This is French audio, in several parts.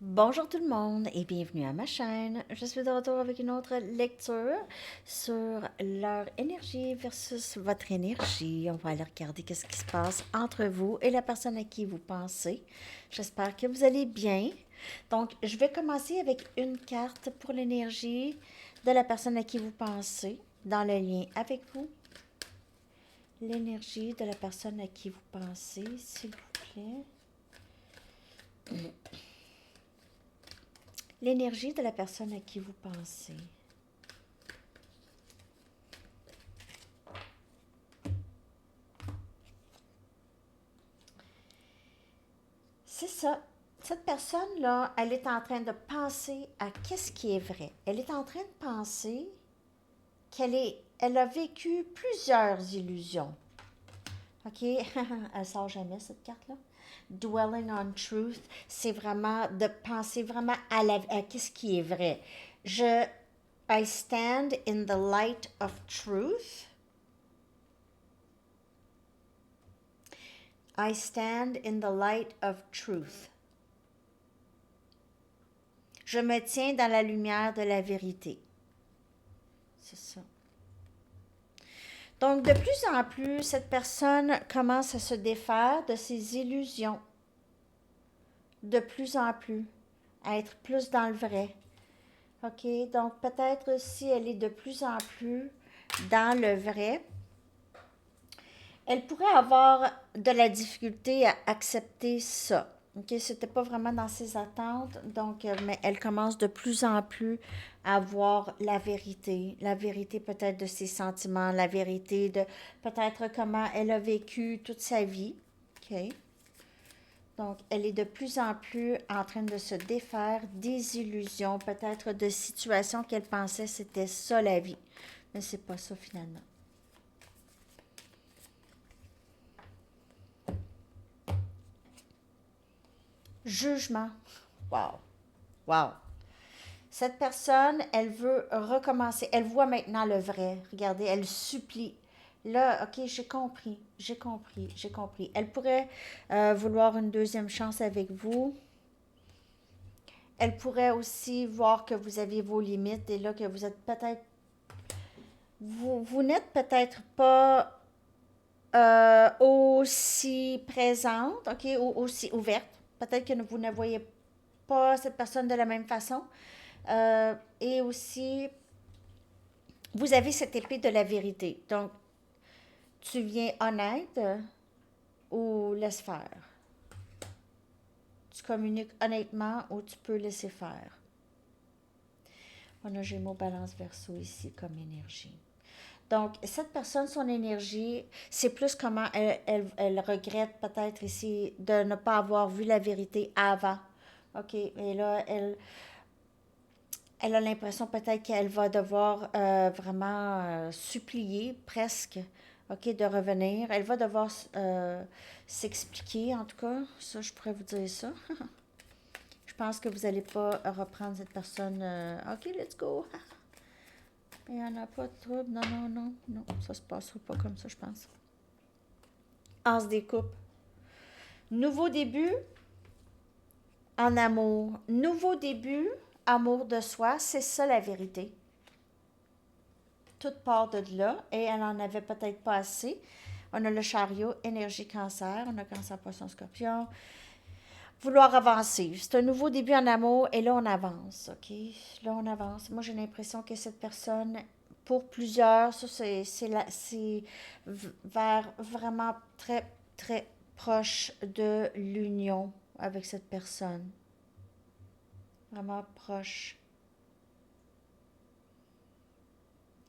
Bonjour tout le monde et bienvenue à ma chaîne. Je suis de retour avec une autre lecture sur leur énergie versus votre énergie. On va aller regarder qu'est-ce qui se passe entre vous et la personne à qui vous pensez. J'espère que vous allez bien. Donc, je vais commencer avec une carte pour l'énergie de la personne à qui vous pensez dans le lien avec vous. L'énergie de la personne à qui vous pensez, s'il vous plaît. L'énergie de la personne à qui vous pensez. C'est ça. Cette personne-là, elle est en train de penser à qu'est-ce qui est vrai. Elle est en train de penser elle a vécu plusieurs illusions. OK? Elle sort jamais, cette carte-là. Dwelling on truth, c'est vraiment de penser vraiment à qu'est-ce qui est vrai. I stand in the light of truth. I stand in the light of truth. Je me tiens dans la lumière de la vérité. C'est ça. Donc, de plus en plus, cette personne commence à se défaire de ses illusions. De plus en plus. À être plus dans le vrai. OK? Donc, peut-être si elle est de plus en plus dans le vrai, elle pourrait avoir de la difficulté à accepter ça. OK, c'était pas vraiment dans ses attentes, donc, mais elle commence de plus en plus à voir la vérité peut-être de ses sentiments, la vérité de peut-être comment elle a vécu toute sa vie. OK, donc elle est de plus en plus en train de se défaire des illusions, peut-être de situations qu'elle pensait c'était ça la vie, mais c'est pas ça finalement. Jugement. Wow. Wow. Cette personne, elle veut recommencer. Elle voit maintenant le vrai. Regardez, elle supplie. Là, ok, j'ai compris, j'ai compris, j'ai compris. Elle pourrait vouloir une deuxième chance avec vous. Elle pourrait aussi voir que vous avez vos limites et là que vous êtes peut-être... Vous n'êtes peut-être pas aussi présente, ok, ou aussi ouverte. Peut-être que vous ne voyez pas cette personne de la même façon. Et aussi, vous avez cette épée de la vérité. Donc, tu viens honnête ou laisse faire. Tu communiques honnêtement ou tu peux laisser faire. On a Gémeaux, Balance, Verseau ici comme énergie. Donc, cette personne, son énergie, c'est plus comment elle regrette peut-être ici de ne pas avoir vu la vérité avant. OK, et là, elle a l'impression peut-être qu'elle va devoir vraiment supplier presque, OK, de revenir. Elle va devoir s'expliquer, en tout cas. Ça, je pourrais vous dire ça. Je pense que vous n'allez pas reprendre cette personne. OK, let's go. Il n'y en a pas de trouble. Non, non, non, non. Ça se passera pas comme ça, je pense. As des coupes. Nouveau début en amour. Nouveau début, amour de soi. C'est ça la vérité. Toute part de là et elle en avait peut-être pas assez. On a le chariot, énergie cancer, on a cancer, poisson, scorpion. Vouloir avancer. C'est un nouveau début en amour et là on avance, OK? Là on avance. Moi j'ai l'impression que cette personne, pour plusieurs, ça c'est vers vraiment très, très proche de l'union avec cette personne. Vraiment proche.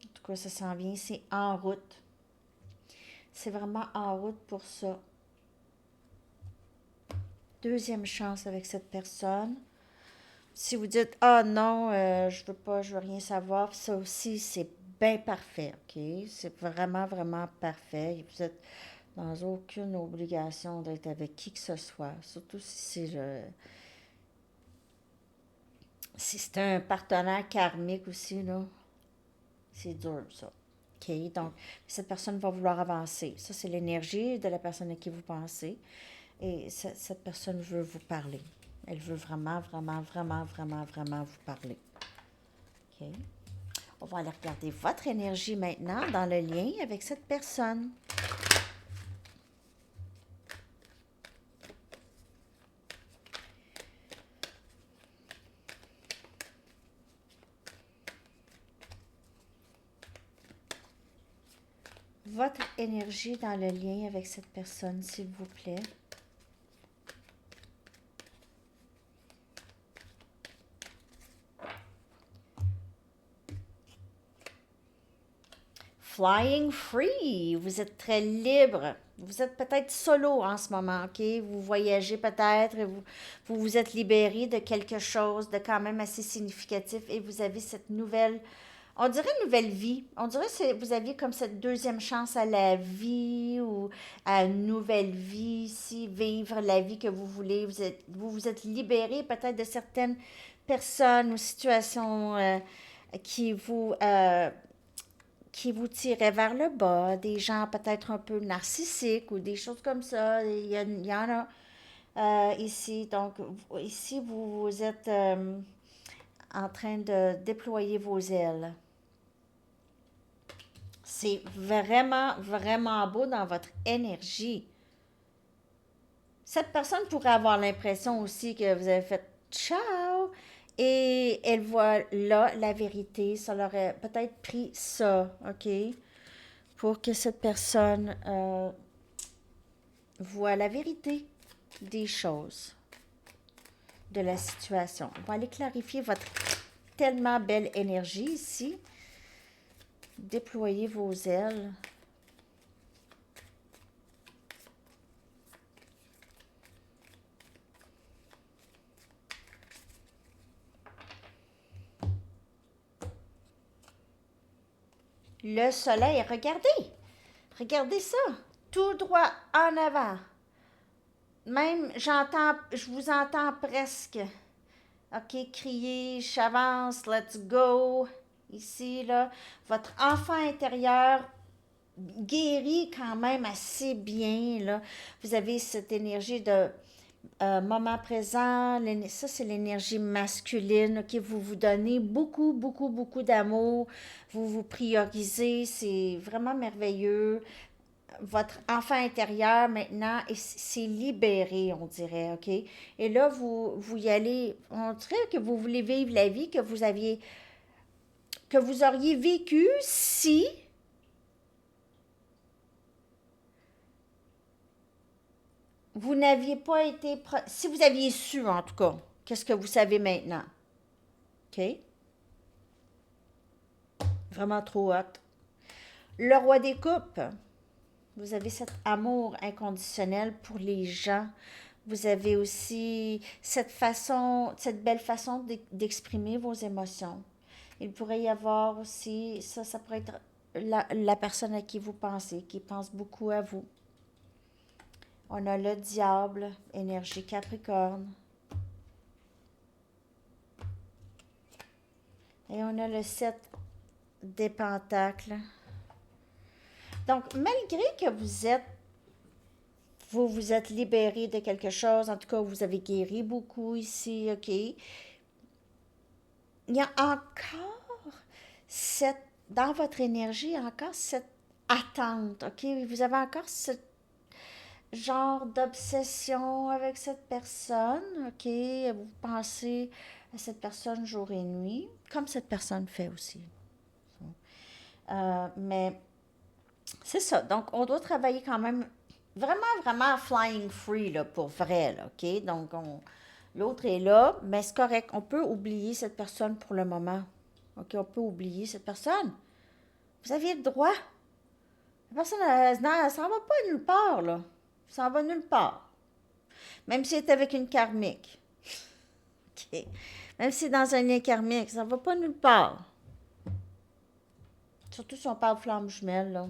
En tout cas, ça s'en vient, c'est en route. C'est vraiment en route pour ça. Deuxième chance avec cette personne. Si vous dites ah non, je veux pas, je veux rien savoir, ça aussi c'est bien parfait, ok? C'est vraiment vraiment parfait. Vous êtes dans aucune obligation d'être avec qui que ce soit, surtout si c'est un partenaire karmique aussi là, c'est dur ça. OK, donc cette personne va vouloir avancer. Ça, c'est l'énergie de la personne à qui vous pensez. Et cette personne veut vous parler. Elle veut vraiment, vraiment, vraiment, vraiment, vraiment vous parler. OK? On va aller regarder votre énergie maintenant dans le lien avec cette personne. Votre énergie dans le lien avec cette personne, s'il vous plaît. Flying free, vous êtes très libre. Vous êtes peut-être solo en ce moment, OK? Vous voyagez peut-être, et vous êtes libéré de quelque chose de quand même assez significatif et vous avez cette nouvelle, on dirait une nouvelle vie. On dirait que vous aviez comme cette deuxième chance à la vie ou à une nouvelle vie ici, vivre la vie que vous voulez. Vous êtes libéré peut-être de certaines personnes ou situations qui vous... qui vous tiraient vers le bas, des gens peut-être un peu narcissiques ou des choses comme ça. Il y en a ici. Donc, ici, vous êtes en train de déployer vos ailes. C'est vraiment, vraiment beau dans votre énergie. Cette personne pourrait avoir l'impression aussi que vous avez fait ciao et elle voit là la vérité. Ça leur aurait peut-être pris ça, OK? Pour que cette personne voit la vérité des choses, de la situation. On va aller clarifier votre tellement belle énergie ici. Déployez vos ailes. Le soleil, regardez ça, tout droit en avant. Même, je vous entends presque. OK, crier, j'avance, let's go. Ici, là, votre enfant intérieur guérit quand même assez bien, là. Vous avez cette énergie de moment présent. Ça, c'est l'énergie masculine. OK, vous vous donnez beaucoup, beaucoup, beaucoup d'amour. Vous vous priorisez. C'est vraiment merveilleux. Votre enfant intérieur maintenant s'est libéré, on dirait, OK? Et là, vous y allez, on dirait que vous voulez vivre la vie que vous auriez vécue si vous n'aviez pas été, si vous aviez su en tout cas, qu'est-ce que vous savez maintenant, OK? Vraiment trop hot. Le roi des coupes. Vous avez cet amour inconditionnel pour les gens. Vous avez aussi cette belle façon d'exprimer vos émotions. Il pourrait y avoir aussi, ça pourrait être la personne à qui vous pensez, qui pense beaucoup à vous. On a le diable, énergie Capricorne. Et on a le 7 des pentacles. Donc, malgré que vous vous êtes libéré de quelque chose, en tout cas, vous avez guéri beaucoup ici, OK? Il y a encore dans votre énergie, encore cette attente, OK? Vous avez encore ce genre d'obsession avec cette personne, OK? Vous pensez à cette personne jour et nuit, comme cette personne fait aussi. Mais c'est ça. Donc, on doit travailler quand même vraiment, vraiment flying free, là, pour vrai, là, OK? Donc, l'autre est là, mais c'est correct. On peut oublier cette personne pour le moment. OK, on peut oublier cette personne. Vous aviez le droit. La personne, elle s'en va pas nulle part, là. Elle s'en va nulle part. Même si elle est avec une karmique. OK. Même si c'est dans un lien karmique, ça va pas nulle part. Surtout si on parle flamme jumelle, là.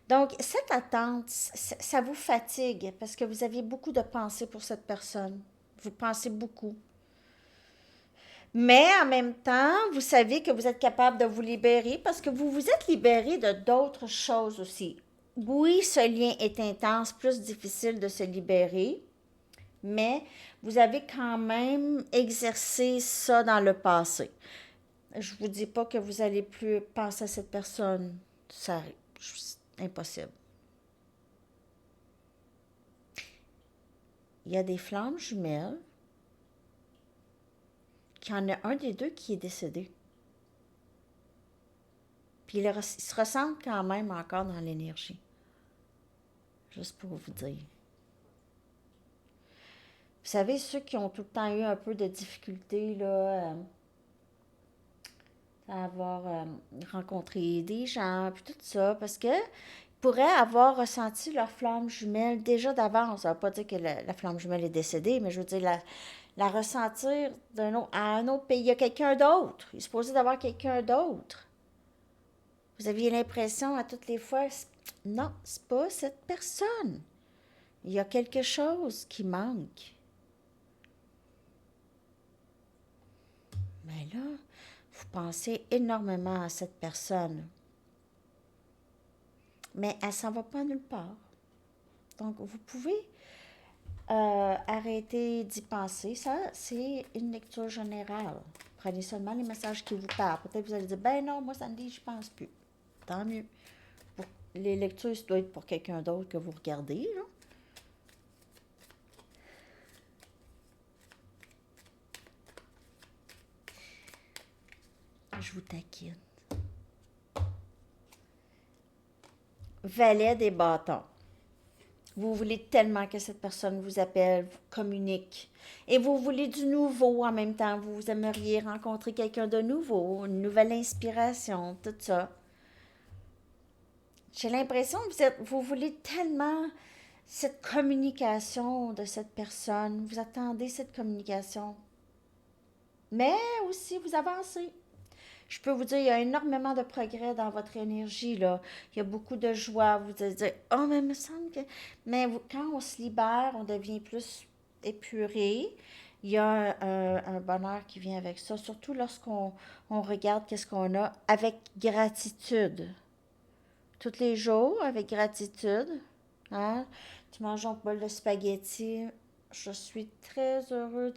Donc, cette attente, ça vous fatigue parce que vous aviez beaucoup de pensées pour cette personne. Vous pensez beaucoup. Mais en même temps, vous savez que vous êtes capable de vous libérer parce que vous vous êtes libéré de d'autres choses aussi. Oui, ce lien est intense, plus difficile de se libérer, mais vous avez quand même exercé ça dans le passé. Je vous dis pas que vous allez plus penser à cette personne. Ça arrive. C'est impossible. Il y a des flammes jumelles, qu'il y en a un des deux qui est décédé. Puis ils se ressentent quand même encore dans l'énergie. Juste pour vous dire. Vous savez, ceux qui ont tout le temps eu un peu de difficulté là, à avoir rencontré des gens, puis tout ça, parce que pourraient avoir ressenti leur flamme jumelle déjà d'avance. Ça ne veut pas dire que la flamme jumelle est décédée, mais je veux dire, la ressentir à un autre pays. Il y a quelqu'un d'autre. Il est supposé d'avoir quelqu'un d'autre. Vous aviez l'impression à toutes les fois, non, c'est pas cette personne. Il y a quelque chose qui manque. Mais là, vous pensez énormément à cette personne. Mais elle s'en va pas nulle part. Donc, vous pouvez arrêter d'y penser. Ça, c'est une lecture générale. Prenez seulement les messages qui vous parlent. Peut-être que vous allez dire, ben non, moi, Sandy, je pense plus. Tant mieux. Les lectures, ça doit être pour quelqu'un d'autre que vous regardez, là. Je vous taquine. Valet des bâtons. Vous voulez tellement que cette personne vous appelle, vous communique. Et vous voulez du nouveau en même temps. Vous aimeriez rencontrer quelqu'un de nouveau, une nouvelle inspiration, tout ça. J'ai l'impression que vous voulez tellement cette communication de cette personne. Vous attendez cette communication. Mais aussi, vous avancez. Je peux vous dire, il y a énormément de progrès dans votre énergie, là. Il y a beaucoup de joie. Vous allez dire, oh, mais il me semble que... Mais quand on se libère, on devient plus épuré. Il y a un bonheur qui vient avec ça, surtout lorsqu'on regarde qu'est-ce qu'on a avec gratitude. Tous les jours, avec gratitude. Hein? Tu manges un bol de spaghetti. Je suis très heureuse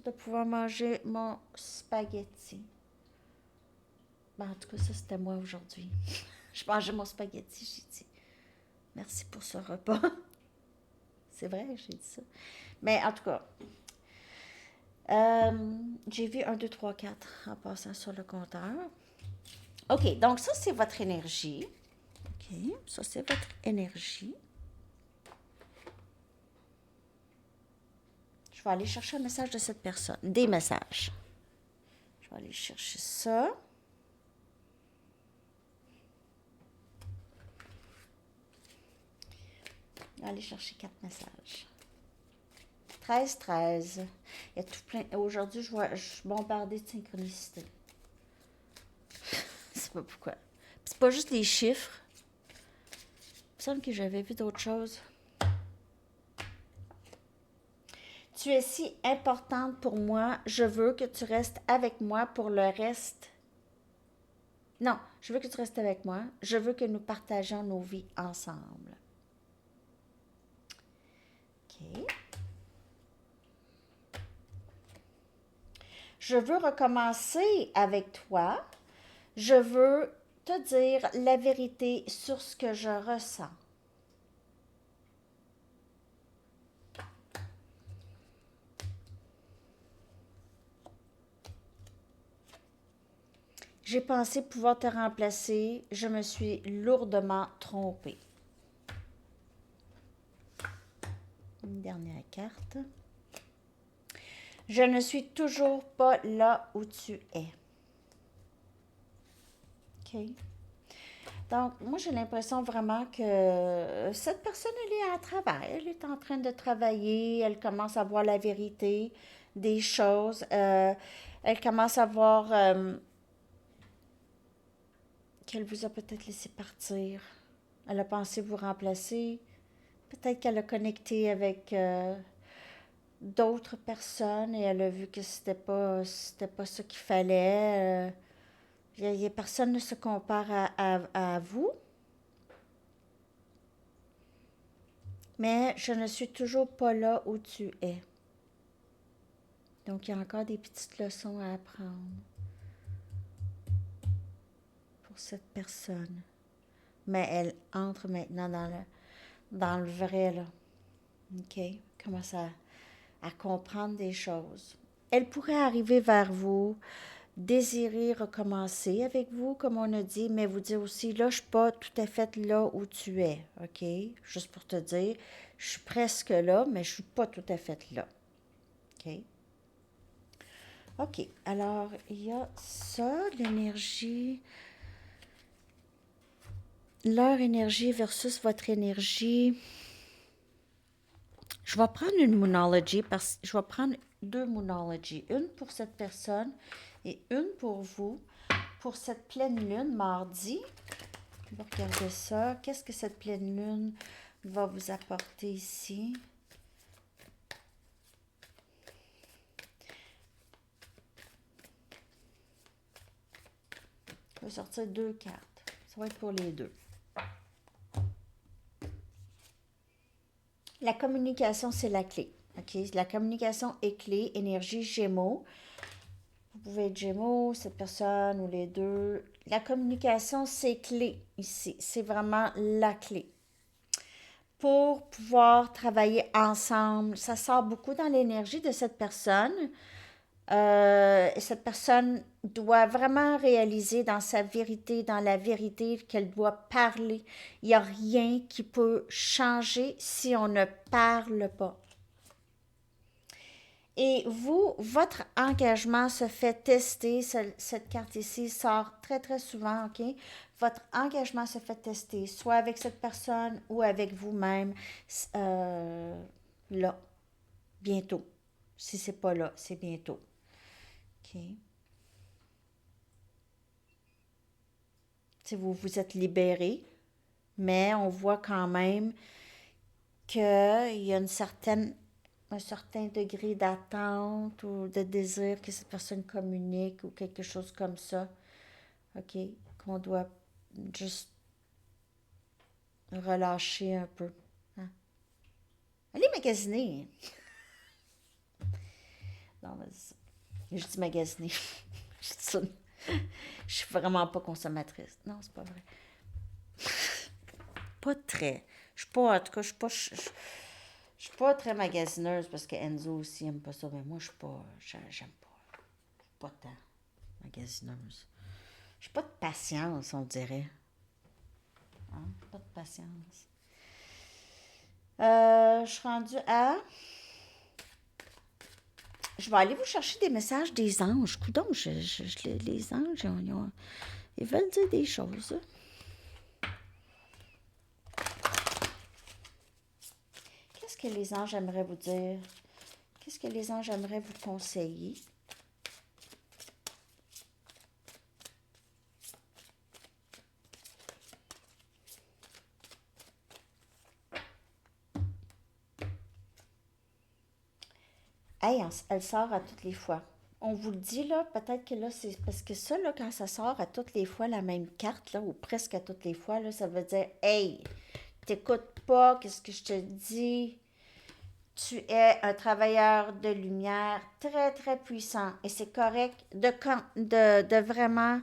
de pouvoir manger mon spaghetti. Ben, en tout cas, ça, c'était moi aujourd'hui. Je mangeais mon spaghetti, j'ai dit. Merci pour ce repas. C'est vrai, j'ai dit ça. Mais en tout cas, j'ai vu 1, 2, 3, 4 en passant sur le compteur. OK, donc ça, c'est votre énergie. OK, ça, c'est votre énergie. Je vais aller chercher un message de cette personne. Des messages. Je vais aller chercher ça. Je vais aller chercher 4 messages. 13, 13. Il y a tout plein. Aujourd'hui, je suis bombardée de synchronicité. Je sais pas pourquoi. C'est pas juste les chiffres. Il me semble que j'avais vu d'autres choses. Tu es si importante pour moi. Je veux que tu restes avec moi pour le reste. Non, je veux que tu restes avec moi. Je veux que nous partageons nos vies ensemble. OK. Je veux recommencer avec toi. Je veux te dire la vérité sur ce que je ressens. J'ai pensé pouvoir te remplacer. Je me suis lourdement trompée. Une dernière carte. Je ne suis toujours pas là où tu es. OK. Donc, moi, j'ai l'impression vraiment que cette personne, elle est en travail. Elle est en train de travailler. Elle commence à voir la vérité des choses. Elle commence à voir qu'elle vous a peut-être laissé partir. Elle a pensé vous remplacer. Peut-être qu'elle a connecté avec d'autres personnes et elle a vu que c'était pas ce qu'il fallait. Personne ne se compare à vous. Mais je ne suis toujours pas là où tu es. Donc, il y a encore des petites leçons à apprendre pour cette personne. Mais elle entre maintenant dans le vrai, là. OK? Commence à comprendre des choses. Elle pourrait arriver vers vous, désirer recommencer avec vous, comme on a dit, mais vous dire aussi, là, je suis pas tout à fait là où tu es, OK? Juste pour te dire, je suis presque là, mais je suis pas tout à fait là, OK? OK, alors, il y a ça, l'énergie, leur énergie versus votre énergie. Je vais prendre une Moonology parce que je vais prendre deux Moonology. Une pour cette personne et une pour vous. Pour cette pleine lune, mardi. On va regarder ça. Qu'est-ce que cette pleine lune va vous apporter ici? Je vais sortir deux cartes. Ça va être pour les deux. La communication, c'est la clé. OK? La communication est clé. Énergie Gémeaux. Vous pouvez être Gémeaux, cette personne ou les deux. La communication, c'est clé ici. C'est vraiment la clé. Pour pouvoir travailler ensemble, ça sort beaucoup dans l'énergie de cette personne. Cette personne doit vraiment réaliser dans sa vérité, dans la vérité qu'elle doit parler. Il n'y a rien qui peut changer si on ne parle pas. Et vous, votre engagement se fait tester. Cette carte ici sort très, très souvent, OK? Votre engagement se fait tester, soit avec cette personne ou avec vous-même, là, bientôt. Si c'est pas là, c'est bientôt. OK? Si vous vous êtes libéré, mais on voit quand même qu'il y a un certain degré d'attente ou de désir que cette personne communique ou quelque chose comme ça, OK? Qu'on doit juste relâcher un peu. Hein? Allez magasiner. Non, mais je dis magasiner. Je dis ça. Je suis vraiment pas consommatrice. Non, c'est pas vrai. Pas très. Je suis pas, en tout cas, je suis pas très magasineuse parce que Enzo aussi aime pas ça. Mais moi, je suis pas, j'aime pas. Pas tant magasineuse. J'ai pas de patience, on dirait. Hein? Pas de patience. Je suis rendue à. Je vais aller vous chercher des messages des anges. Coudon, les anges, ils veulent dire des choses. Qu'est-ce que les anges aimeraient vous dire? Qu'est-ce que les anges aimeraient vous conseiller? Hey, elle sort à toutes les fois. On vous le dit, là, peut-être que là, c'est parce que ça, là, quand ça sort à toutes les fois la même carte, là, ou presque à toutes les fois, là, ça veut dire, hey, t'écoutes pas, qu'est-ce que je te dis? Tu es un travailleur de lumière très, très puissant et c'est correct de vraiment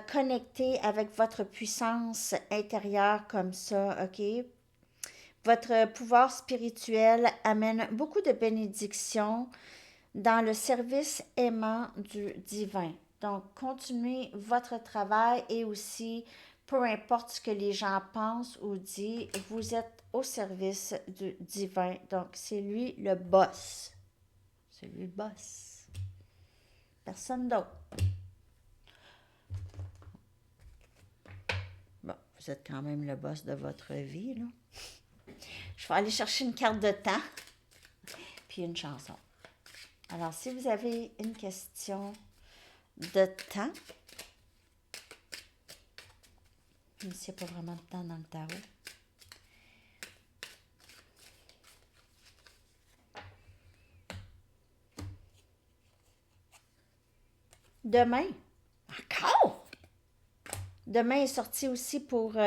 connecter avec votre puissance intérieure comme ça, OK? Votre pouvoir spirituel amène beaucoup de bénédictions dans le service aimant du divin. Donc, continuez votre travail et aussi, peu importe ce que les gens pensent ou disent, vous êtes au service du divin. Donc, c'est lui le boss. C'est lui le boss. Personne d'autre. Bon, vous êtes quand même le boss de votre vie, là. Je vais aller chercher une carte de temps, puis une chanson. Alors, si vous avez une question de temps, même s'il n'y a pas vraiment de temps dans le tarot, demain, encore? Demain est sorti aussi pour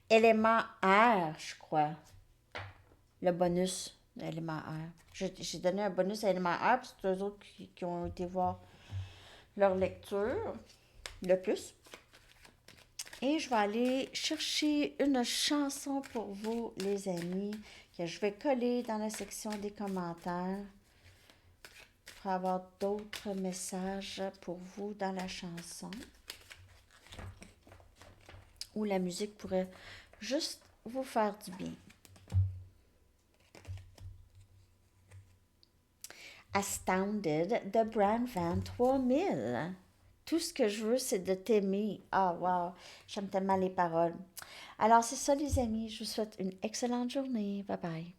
élément air, je crois. le bonus d'élément R. J'ai donné un bonus à élément R, puis c'est eux autres qui ont été voir leur lecture le plus. Et je vais aller chercher une chanson pour vous, les amis, que je vais coller dans la section des commentaires pour avoir d'autres messages pour vous dans la chanson. Ou la musique pourrait juste vous faire du bien. Astounded de Bran Van 3000. Tout ce que je veux, c'est de t'aimer. Ah, wow, j'aime tellement les paroles. Alors, c'est ça, les amis. Je vous souhaite une excellente journée. Bye bye.